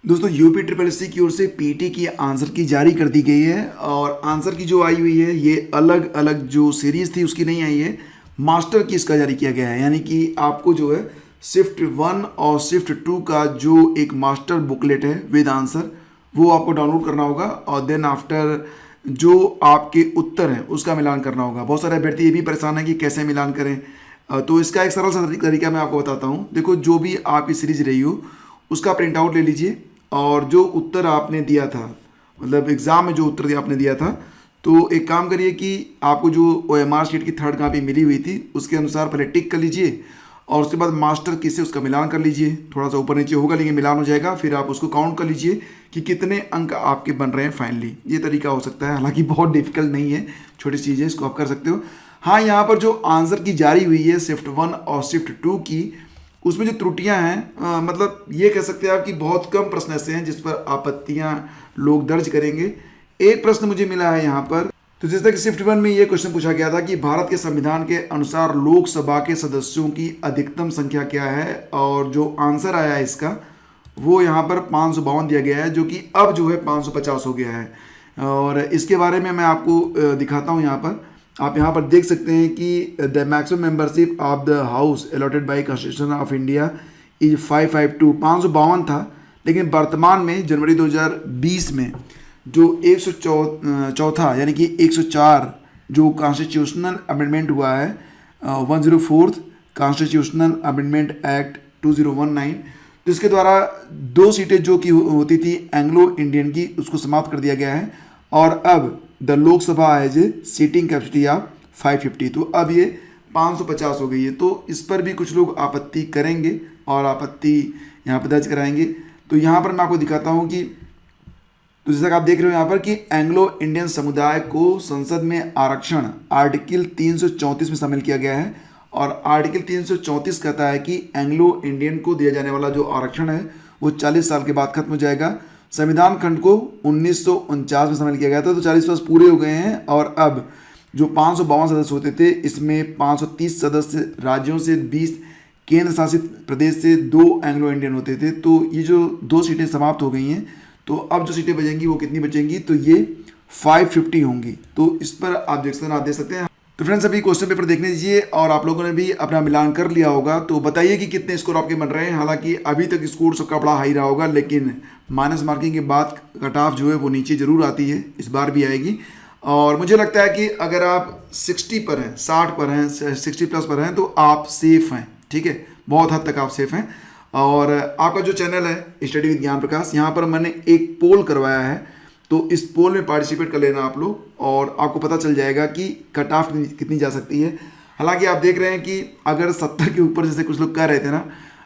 दोस्तों UP triple S C की ओर से पीटी की आंसर की जारी कर दी गई है और आंसर की जो आई हुई है ये अलग अलग जो सीरीज़ थी उसकी नहीं आई है, मास्टर की इसका जारी किया गया है। यानी कि आपको जो है शिफ्ट 1 और शिफ्ट 2 का जो एक मास्टर बुकलेट है विद आंसर वो आपको डाउनलोड करना होगा और देन आफ्टर जो आपके उत्तर हैं उसका मिलान करना होगा। बहुत सारे अभ्यर्थी ये भी परेशान हैं कि कैसे मिलान करें, तो इसका एक सरल सा तरीका मैं आपको बताता हूँ। देखो, जो भी आपकी सीरीज रही हो उसका प्रिंट आउट ले लीजिए और जो उत्तर आपने दिया था, मतलब एग्ज़ाम में जो उत्तर आपने दिया था, तो एक काम करिए कि आपको जो OMR शीट की थर्ड कॉपी मिली हुई थी उसके अनुसार पहले टिक कर लीजिए और उसके बाद मास्टर की से उसका मिलान कर लीजिए। थोड़ा सा ऊपर नीचे होगा लेकिन मिलान हो जाएगा। फिर आप उसको काउंट कर लीजिए कि कितने अंक आपके बन रहे हैं फाइनली। ये तरीका हो सकता है, हालांकि बहुत डिफिकल्ट नहीं है, छोटी चीज़ है, इसको आप कर सकते हो। हाँ, यहाँ पर जो आंसर की जारी हुई है शिफ्ट 1 और शिफ्ट 2 की, उसमें जो त्रुटियां हैं, मतलब ये कह सकते हैं आप कि बहुत कम प्रश्न ऐसे हैं जिस पर आपत्तियां लोग दर्ज करेंगे। एक प्रश्न मुझे मिला है यहाँ पर, तो जैसे कि शिफ्ट 1 में ये क्वेश्चन पूछा गया था कि भारत के संविधान के अनुसार लोकसभा के सदस्यों की अधिकतम संख्या क्या है, और जो आंसर आया है इसका वो यहाँ पर 552 दिया गया है, जो कि अब जो है 550 हो गया है। और इसके बारे में मैं आपको दिखाता हूँ। यहाँ पर आप यहाँ पर देख सकते हैं कि the maximum membership of the house allotted bye constitution of India is 552, 552 था। लेकिन वर्तमान में जनवरी 2020 में जो 104 यानी कि 104 जो कॉन्स्टिट्यूशनल अमेंडमेंट हुआ है, 104 कॉन्स्टिट्यूशनल अमेंडमेंट एक्ट 2019, तो इसके द्वारा 2 सीटें जो कि होती थी एंग्लो इंडियन की, उसको समाप्त कर दिया गया है और अब the Lok Sabha has a seating capacity of 550, तो अब ये 550 हो गई है। तो इस पर भी कुछ लोग आपत्ति करेंगे और आपत्ति यहाँ पर दर्ज कराएंगे। तो यहाँ पर मैं आपको दिखाता हूँ कि तो जैसा कि आप देख रहे हो यहाँ पर कि एंग्लो इंडियन समुदाय को संसद में आरक्षण आर्टिकल 334 में शामिल किया गया है और आर्टिकल 334 कहता है कि एंग्लो इंडियन को दिया जाने वाला जो आरक्षण है वो 40 साल के बाद खत्म हो जाएगा। संविधान खंड को 1949 में शामिल किया गया था, तो 40 वर्ष पूरे हो गए हैं और अब जो 552 सदस्य होते थे इसमें 530 सदस्य राज्यों से, 20 केंद्र शासित प्रदेश से, 2 एंग्लो इंडियन होते थे। तो ये जो 2 सीटें समाप्त हो गई हैं, तो अब जो सीटें बचेंगी वो कितनी बचेंगी, तो ये 550 होंगी। तो इस पर आप देख सकते हैं। तो फ्रेंड्स, अभी क्वेश्चन पेपर देखने दीजिए और आप लोगों ने भी अपना मिलान कर लिया होगा, तो बताइए कि कितने स्कोर आपके बन रहे हैं। हालांकि अभी तक स्कोर सबका बड़ा हाई रहा होगा, लेकिन माइनस मार्किंग के बाद कट ऑफ जो है वो नीचे जरूर आती है, इस बार भी आएगी। और मुझे लगता है कि अगर आप 60 पर हैं, 60 पर हैं, 60 प्लस पर हैं, तो आप सेफ हैं। ठीक है, बहुत हद तक आप सेफ हैं। और आपका जो चैनल है स्टडी विद ज्ञान प्रकाश, यहाँ पर मैंने एक पोल करवाया है, तो इस पोल में पार्टिसिपेट कर लेना आप लोग और आपको पता चल जाएगा कि कट ऑफ कितनी जा सकती है। हालांकि आप देख रहे हैं कि अगर 70 के ऊपर, जैसे कुछ लोग कह रहे थे ना,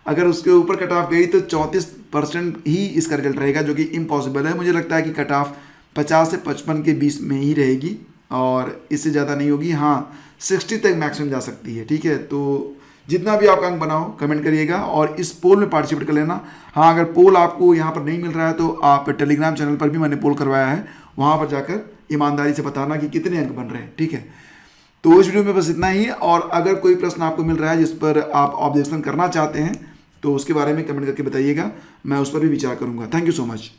अगर उसके ऊपर कट ऑफ गई तो 34% ही इसका रिजल्ट रहेगा, जो कि इम्पॉसिबल है। मुझे लगता है कि कट ऑफ 50 से 55 के बीच में ही रहेगी और इससे ज़्यादा नहीं होगी। हाँ, 60 तक मैक्सिमम जा सकती है। ठीक है, तो जितना भी आपका अंक बनाओ कमेंट करिएगा और इस पोल में पार्टिसिपेट कर लेना। हाँ, अगर पोल आपको यहाँ पर नहीं मिल रहा है तो आप टेलीग्राम चैनल पर भी मैंने पोल करवाया है, वहाँ पर जाकर ईमानदारी से बताना कि कितने अंक बन रहे हैं। ठीक है, तो इस वीडियो में बस इतना ही। और अगर कोई प्रश्न आपको मिल रहा है जिस पर आप ऑब्जेक्शन करना चाहते हैं तो उसके बारे में कमेंट करके बताइएगा, मैं उस पर भी विचार करूँगा। Thank you so much.